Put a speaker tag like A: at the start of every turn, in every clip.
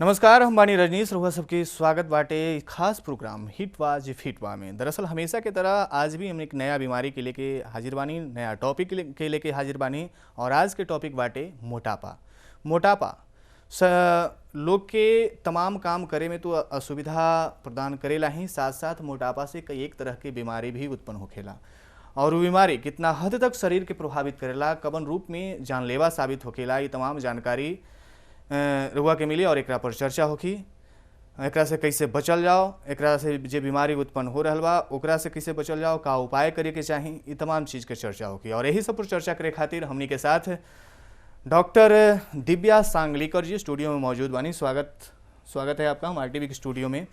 A: नमस्कार, हम बानी रजनीश रहुआ सबके स्वागत बाटे खास प्रोग्राम हिटवा जी फिटवा में। दरअसल हमेशा की तरह आज भी हम एक नया बीमारी के लेके हाजिर बानी, नया टॉपिक के लेके हाजिर बानी। और आज के टॉपिक बाटे मोटापा। मोटापा लोग के तमाम काम करे में तो असुविधा प्रदान करेला ही, साथ साथ मोटापा से कई एक तरह के बीमारी भी उत्पन्न होखेला। और वो बीमारी कितना हद तक शरीर के प्रभावित करेला, कवन रूप में जानलेवा साबित होखेला, ये तमाम जानकारी रुआ के मिली और एकरा पर चर्चा होगी। एकरा से कैसे बचल जाओ, एकरा से जे बीमारी उत्पन्न हो रहा बा ओकरा से कैसे बचल जाओ, का उपाय करे के चाही, ये तमाम चीज़ के चर्चा होगी। और यही सब पर चर्चा करे खातिर हमनी के साथ डॉक्टर दिव्या सांगलीकर जी स्टूडियो में मौजूद बानी। स्वागत है आपका हमारे टीवी के स्टूडियो में।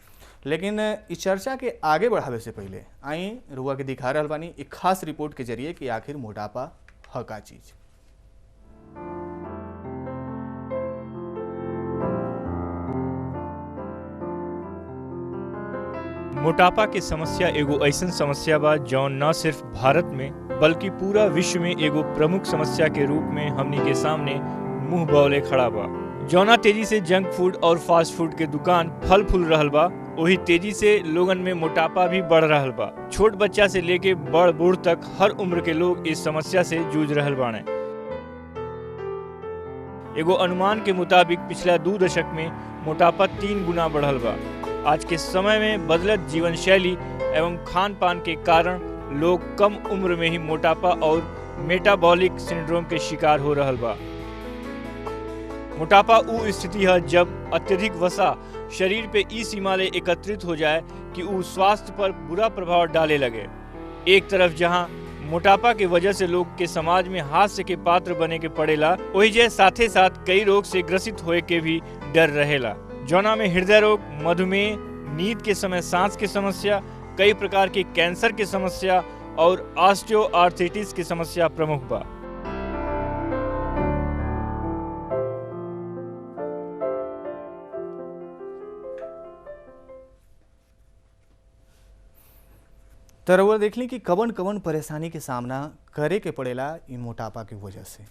A: लेकिन इस चर्चा के आगे बढ़ावे से पहले आई रुआ के दिखा रहा बानी एक खास रिपोर्ट के जरिए कि आखिर मोटापा है का चीज़।
B: मोटापा के समस्या एगो ऐसन समस्या बा जौन न सिर्फ भारत में बल्कि पूरा विश्व में एगो प्रमुख समस्या के रूप में हमनी के सामने मुंह बौले खड़ा बा। जौना तेजी से जंक फूड और फास्ट फूड के दुकान फल फूल रहल बा, वही तेजी से लोगन में मोटापा भी बढ़ रहल बा। छोट बच्चा से लेके बड़ बूढ़ तक हर उम्र के लोग इस समस्या से जूझ रहल बाड़े। एगो अनुमान के मुताबिक पिछला 2 दशक में मोटापा 3 गुना बढ़ल बा। आज के समय में बदलत जीवन शैली एवं खान पान के कारण लोग कम उम्र में ही मोटापा और मेटाबॉलिक सिंड्रोम के शिकार हो रहल बा। मोटापा वो स्थिति है जब अत्यधिक वसा शरीर पे ई सीमा ले एकत्रित हो जाए कि वो स्वास्थ्य पर बुरा प्रभाव डाले लगे। एक तरफ जहां मोटापा के वजह से लोग के समाज में हास्य के पात्र बने के पड़ेला, वही जे साथे साथ कई रोग से ग्रसित होए के भी डर रहेला। जौना में हृदय रोग, मधुमेह, नींद के समय सांस की समस्या, कई प्रकार के कैंसर की समस्या और ऑस्टियोआर्थराइटिस की समस्या प्रमुख बा।
A: तरह देख ली कि कवन कवन परेशानी के सामना करे के पड़ेला इन मोटापा की वजह से।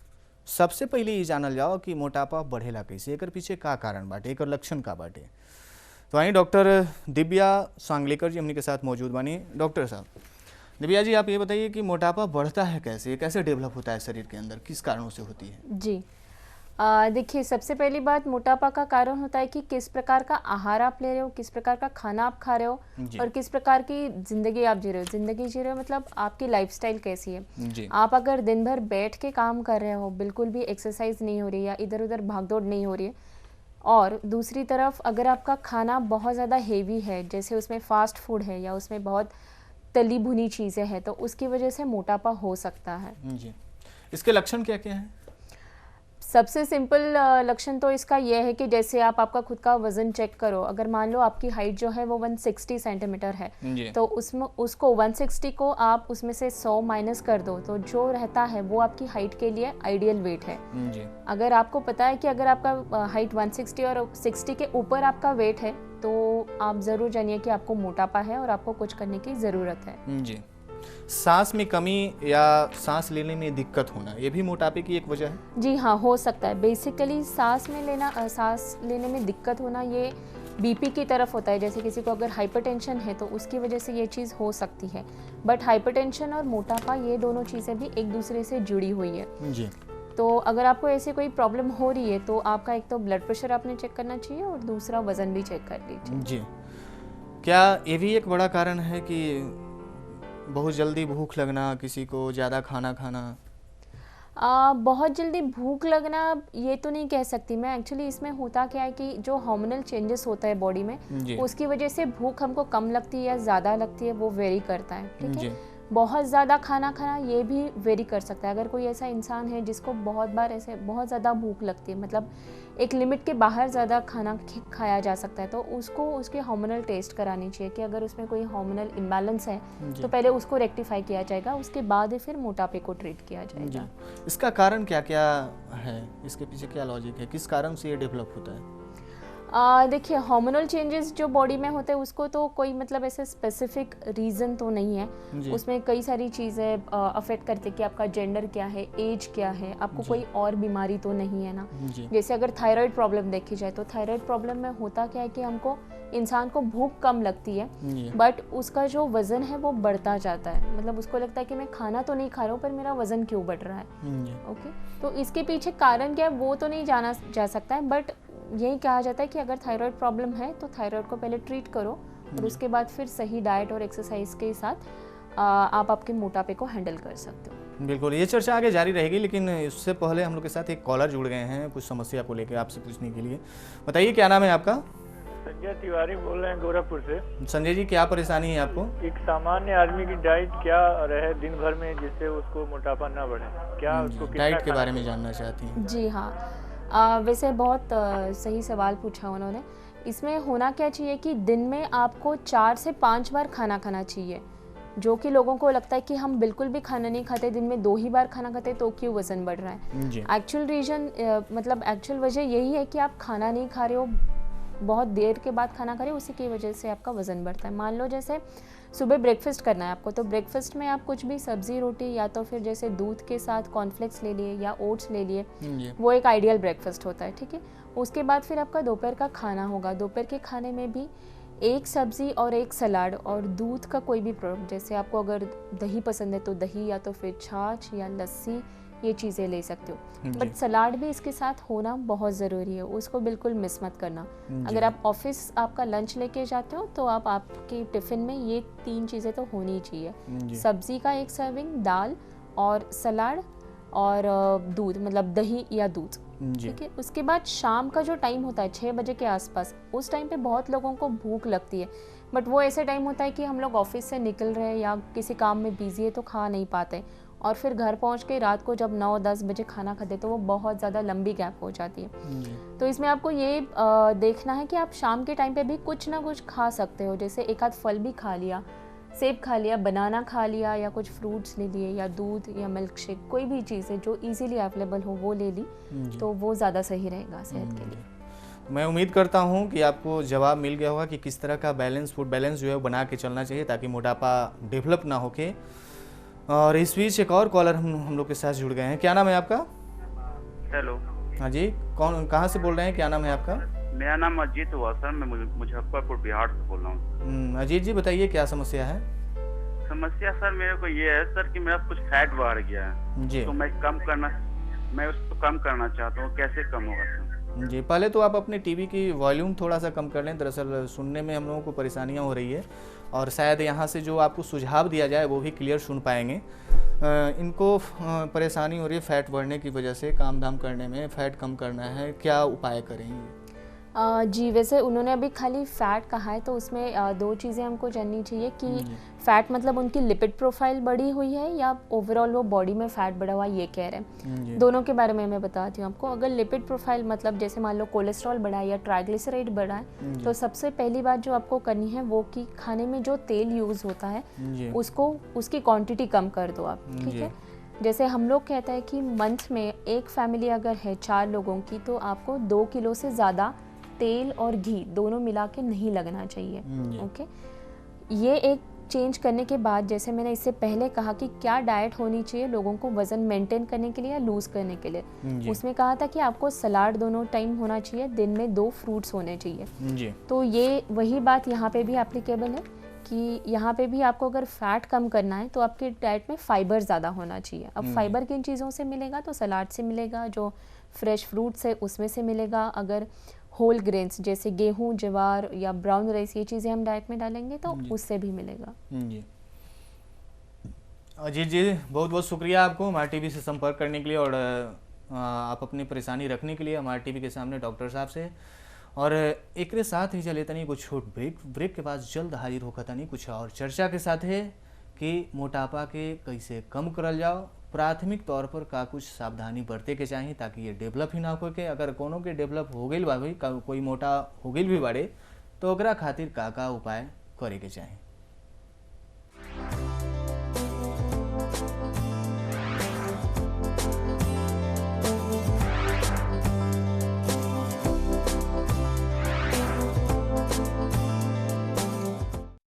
A: सबसे पहले ये जानल जाओ कि मोटापा बढ़ेला कैसे, एकर पीछे का कारण बाटे, एकर लक्षण का बाटे। तो वहीं डॉक्टर दिव्या सांगलीकर जी हमने के साथ मौजूद बानी। डॉक्टर साहब, दिव्या जी आप ये बताइए कि मोटापा बढ़ता है कैसे, कैसे डेवलप होता है शरीर के अंदर, किस कारणों से होती है?
C: जी देखिए, सबसे पहली बात मोटापा का कारण होता है कि किस प्रकार का आहार आप ले रहे हो, किस प्रकार का खाना आप खा रहे हो और किस प्रकार की जिंदगी आप जी रहे हो। जिंदगी जी रहे हो मतलब आपकी लाइफस्टाइल कैसी है
A: जी।
C: आप अगर दिन भर बैठ के काम कर रहे हो, बिल्कुल भी एक्सरसाइज नहीं हो रही या इधर उधर भागदौड़ नहीं हो रही है, और दूसरी तरफ अगर आपका खाना बहुत ज़्यादा हेवी है, जैसे उसमें फास्ट फूड है या उसमें बहुत तली भुनी चीज़ें हैं, तो उसकी वजह से मोटापा हो सकता है।
A: जी। इसके लक्षण क्या क्या हैं?
C: सबसे सिंपल लक्षण तो इसका यह है कि जैसे आप आपका खुद का वजन चेक करो, अगर मान लो आपकी हाइट जो है वो 160 सेंटीमीटर है, तो उसमें उसको 160 को आप उसमें से 100 माइनस कर दो, तो जो रहता है वो आपकी हाइट के लिए आइडियल वेट है।
A: जी।
C: अगर आपको पता है कि अगर आपका हाइट 160 और 60 के ऊपर आपका वेट है, तो आप ज़रूर जानिए कि आपको मोटापा है और आपको कुछ करने की ज़रूरत है।
A: जी। सांस में कमी या सांस लेने में दिक्कत होना, ये भी मोटापे की एक वजह है?
C: जी हाँ, हो सकता है। बेसिकली सांस लेने में दिक्कत होना ये बीपी की तरफ होता है। जैसे किसी को अगर हाइपरटेंशन है तो उसकी वजह से ये चीज़ हो सकती है। बट हाइपरटेंशन और मोटापा ये दोनों चीज़ें भी एक दूसरे से जुड़ी हुई है।
A: जी।
C: तो अगर आपको ऐसे कोई प्रॉब्लम हो रही है तो आपका एक तो ब्लड प्रेशर आपने चेक करना चाहिए और दूसरा वज़न भी चेक कर लीजिए।
A: जी। क्या ये भी एक बड़ा कारण है कि बहुत जल्दी भूख लगना, किसी को ज़्यादा खाना खाना?
C: बहुत जल्दी भूख लगना ये तो नहीं कह सकती मैं। एक्चुअली इसमें होता क्या है कि जो हार्मोनल चेंजेस होता है बॉडी में, उसकी वजह से भूख हमको कम लगती है या ज़्यादा लगती है, वो वेरी करता है। ठीक है। बहुत ज़्यादा खाना खाना ये भी वेरी कर सकता है। अगर कोई ऐसा इंसान है जिसको बहुत बार ऐसे बहुत ज़्यादा भूख लगती है, मतलब एक लिमिट के बाहर ज़्यादा खाना खाया जा सकता है, तो उसको उसके हार्मोनल टेस्ट करानी चाहिए कि अगर उसमें कोई हार्मोनल इम्बैलेंस है तो पहले उसको रेक्टिफाई किया जाएगा, उसके बाद ही फिर मोटापे को ट्रीट किया जाएगा।
A: इसका कारण क्या क्या है, इसके पीछे क्या लॉजिक है, किस कारण से ये डेवलप होता है?
C: देखिए हार्मोनल चेंजेस जो बॉडी में होते हैं उसको तो कोई मतलब ऐसे स्पेसिफिक रीज़न तो नहीं है, उसमें कई सारी चीज़ें अफेक्ट करते कि आपका जेंडर क्या है, एज क्या है, आपको कोई और बीमारी तो नहीं है ना। जैसे अगर थायराइड प्रॉब्लम देखी जाए तो थायराइड प्रॉब्लम में होता क्या है कि हमको इंसान को भूख कम लगती है बट उसका जो वज़न है वो बढ़ता जाता है, मतलब उसको लगता है कि मैं खाना तो नहीं खा रहा हूँ पर मेरा वज़न क्यों बढ़ रहा है। ओके, तो इसके पीछे कारण क्या है वो तो नहीं जाना जा सकता है, बट यही कहा जाता है कि अगर थायराइड प्रॉब्लम है तो थायराइड को पहले ट्रीट करो और उसके बाद फिर सही डाइट और एक्सरसाइज के साथ आप आपके मोटापे को हैंडल कर सकते हो।
A: बिल्कुल, ये चर्चा आगे जारी रहेगी, लेकिन इससे पहले हम लोग के साथ एक कॉलर जुड़ गए हैं कुछ समस्या को लेकर आपसे पूछने के लिए। बताइए क्या नाम है आपका?
D: संजय तिवारी बोल रहे हैं गोरखपुर से।
A: संजय जी, क्या परेशानी है आपको?
D: एक सामान्य आदमी की डाइट क्या रहे दिन भर में जिससे उसको मोटापा ना बढ़े, क्या उसको
A: डाइट के बारे में जानना चाहती हैं?
C: जी हाँ, वैसे बहुत सही सवाल पूछा उन्होंने। इसमें होना क्या चाहिए कि दिन में आपको 4 से 5 बार खाना खाना चाहिए, जो कि लोगों को लगता है कि हम बिल्कुल भी खाना नहीं खाते, दिन में 2 ही बार खाना खाते तो क्यों वज़न बढ़ रहा है। एक्चुअल रीज़न मतलब एक्चुअल वजह यही है कि आप खाना नहीं खा रहे हो, बहुत देर के बाद खाना खा रहे हो, उसी की वजह से आपका वज़न बढ़ता है। मान लो जैसे सुबह ब्रेकफास्ट करना है आपको, तो ब्रेकफास्ट में आप कुछ भी सब्जी रोटी या तो फिर जैसे दूध के साथ कॉर्नफ्लेक्स ले लिए या ओट्स ले लिए, वो एक आइडियल ब्रेकफास्ट होता है, ठीक है। उसके बाद फिर आपका दोपहर का खाना होगा, दोपहर के खाने में भी एक सब्जी और एक सलाद और दूध का कोई भी प्रोडक्ट, जैसे आपको अगर दही पसंद है तो दही या तो फिर छाछ या लस्सी, ये चीज़ें ले सकते हो। बट सलाद भी इसके साथ होना बहुत ज़रूरी है, उसको बिल्कुल मिस मत करना। अगर आप ऑफिस आपका लंच लेके जाते हो तो आप आपके टिफ़िन में ये 3 चीज़ें तो होनी चाहिए, सब्जी का एक सर्विंग, दाल और सलाद और दूध, मतलब दही या दूध, ठीक है। उसके बाद शाम का जो टाइम होता है 6 बजे के आसपास, उस टाइम पे बहुत लोगों को भूख लगती है, बट वो ऐसे टाइम होता है कि हम लोग ऑफिस से निकल रहे हैं या किसी काम में बिजी है तो खा नहीं पाते, और फिर घर पहुंच के रात को जब 9-10 बजे खाना खाते तो वो बहुत ज़्यादा लंबी गैप हो जाती है। तो इसमें आपको ये देखना है कि आप शाम के टाइम पे भी कुछ ना कुछ खा सकते हो, जैसे एक आध फल भी खा लिया, सेब खा लिया, बनाना खा लिया या कुछ फ्रूट्स ले लिए या दूध या मिल्क शेक, कोई भी चीज़ है जो इजीली अवेलेबल हो वो ले ली, तो वो ज़्यादा सही रहेगा सेहत के लिए।
A: मैं उम्मीद करता हूं कि आपको जवाब मिल गया होगा कि किस तरह का फूड बैलेंस जो है बना के चलना चाहिए ताकि मोटापा डेवलप ना होके। और इस बीच एक और कॉलर हम लोग के साथ जुड़ गए हैं। क्या नाम है आपका?
E: हेलो।
A: हाँ जी, कहाँ से बोल रहे हैं, क्या नाम है आपका?
E: मेरा नाम अजीत हुआ सर, मैं मुजफ्फरपुर बिहार से बोल रहा हूँ।
A: अजीत जी बताइए क्या समस्या है?
E: समस्या सर मेरे को ये है सर कि मेरा कुछ फैट बढ़ गया है जी, तो मैं उसको कम करना चाहता हूँ, कैसे कम होगा सर?
A: जी, पहले तो आप अपने टीवी की वॉल्यूम थोड़ा सा कम कर लें, दरअसल सुनने में हम लोगों को परेशानियां हो रही है और शायद यहाँ से जो आपको सुझाव दिया जाए वो भी क्लियर सुन पाएंगे। इनको परेशानी हो रही है फैट बढ़ने की वजह से, काम धाम करने में फैट कम करना है, क्या उपाय करेंगे?
C: जी, वैसे उन्होंने अभी खाली फ़ैट कहा है तो उसमें 2 चीज़ें हमको जाननी चाहिए कि फ़ैट मतलब उनकी लिपिड प्रोफाइल बढ़ी हुई है या ओवरऑल वो बॉडी में फ़ैट बढ़ा हुआ ये कह रहे हैं। दोनों के बारे में मैं बताती हूँ आपको। अगर लिपिड प्रोफाइल मतलब जैसे मान लो कोलेस्ट्रॉल बढ़ा है या ट्राइग्लिसराइड बढ़ा है, तो सबसे पहली बात जो आपको करनी है वो कि खाने में जो तेल यूज़ होता है उसको उसकी क्वान्टिटी कम कर दो आप, ठीक है। जैसे हम लोग कहते हैं कि मंथ में एक फैमिली अगर है 4 लोगों की तो आपको 2 किलो से ज़्यादा तेल और घी दोनों मिला के नहीं लगना चाहिए, ओके। ये एक चेंज करने के बाद जैसे मैंने इससे पहले कहा कि क्या डाइट होनी चाहिए लोगों को वज़न मेंटेन करने के लिए या लूज़ करने के लिए, उसमें कहा था कि आपको सलाद दोनों टाइम होना चाहिए, दिन में 2 फ्रूट्स होने चाहिए। तो ये वही बात यहाँ पे भी एप्लीकेबल है कि यहाँ पे भी आपको अगर फैट कम करना है तो आपके डाइट में फाइबर ज़्यादा होना चाहिए। अब फाइबर किन चीज़ों से मिलेगा, तो सलाद से मिलेगा, जो फ्रेश फ्रूट्स है उसमें से मिलेगा, अगर होल ग्रेन्स जैसे गेहूं, ज्वार या ब्राउन राइस ये चीज़ें हम डाइट में डालेंगे तो उससे भी मिलेगा।
A: जी अजीत जी, बहुत बहुत शुक्रिया आपको हमारे टीवी से संपर्क करने के लिए और आप अपनी परेशानी रखने के लिए हमारे टीवी के सामने डॉक्टर साहब से। और एक साथ ही चले तनी कुछ छोट ब्रेक के बाद जल्द हाजिर होकर तनी कुछ और चर्चा के साथ है कि मोटापा के कैसे कम करल जाओ, प्राथमिक तौर पर का कुछ सावधानी बरते के चाहिए ताकि ये डेवलप ही ना हो के, अगर कोनो के डेवलप हो गई बा कोई मोटा हो गई भी बाड़े तो ओकरा खातिर का उपाय करे के चाहिए।